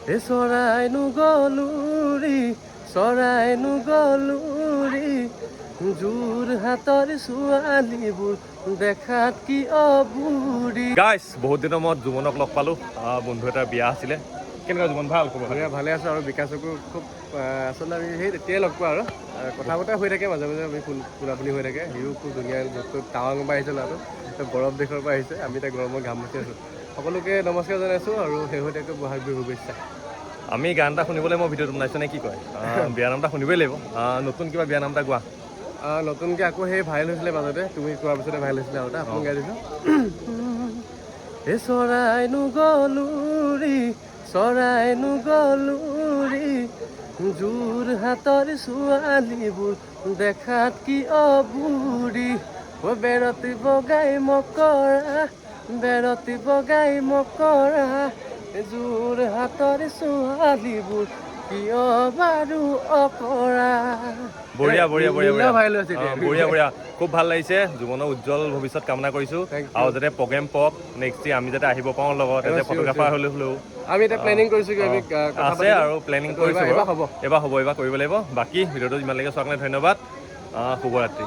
চৰাইনো গলুৰি চৰাইনো গলুৰি যোৰহাটৰ ছোৱালীবোৰ দেখাত কি অবুৰি। গাইছ বহুত দিনৰ মূৰত জুমনক লগ পালোঁ। বন্ধু এটাৰ বিয়া আছিলে। কেনেকুৱা জুমন, ভাল খবৰ? ভালে আছোঁ আৰু বিকাশকো খুব আচলতে আমি সেই তেতিয়াই লগ পোৱা আৰু কথা বতৰা হৈ থাকে, মাজে মাজে আমি ফুলাফুলি হৈ থাকে। সিও খুব ধুনীয়া, য'ত টাৱাঙৰ পৰা আহিছে ল'ৰাটো, বৰফ দেশৰ পৰা আহিছে। আমি এতিয়া গৰমত ঘাম মুচি আছোঁ। সকলোকে নমস্কাৰ জনাইছোঁ আৰু শেহতীয়াকৈ বহাগ বিহুৰ শুভেচ্ছা। আমি গান এটা শুনিবলৈ মই ভিডিঅ'টো বনাইছোঁ নে কি কয়, বিয়া নাম এটা শুনিবই লাগিব। নতুন কিবা বিয়া নাম এটা গোৱা। নতুনকৈ আকৌ সেই ভাইৰেল হৈছিলে মাজতে, তুমি কোৱাৰ পিছতে ভাইৰেল হৈছিলে আৰু এটা আপুনি গাই দিছোঁ। চৰাইনো গলুৰি চৰাইনো গলুৰি যোৰহাটৰ ছোৱালীবোৰ দেখাত কি অবুৰি। বেৰতি বগাই মকৰা বেৰতি বগাই মকৰা যোৰহাটৰ ছোৱালীবোৰ কিয় বাৰু অকৰা। বঢ়িয়া বঢ়িয়া বঢ়িয়া বঢ়িয়া ভাইৰেল হৈছে বঢ়িয়া বঢ়িয়া, খুব ভাল লাগিছে। জীৱনৰ উজ্জ্বল ভৱিষ্যত কামনা কৰিছোঁ আৰু যাতে প্ৰগ্ৰেম পক নেক্সট আমি যাতে আহিব পাৰোঁ লগত, যাতে ফটোগ্ৰাফাৰ হ'লেও আমি এতিয়া প্লেনিং কৰিছোঁ আমি আছে আৰু প্লেনিং কৰিছোঁ। এইবাৰ হ'ব, এইবাৰ কৰিব লাগিব। বাকী ভিডিঅ'টো যিমানলৈকে চোৱাৰ কাৰণে ধন্যবাদ। শুভৰাত্ৰি।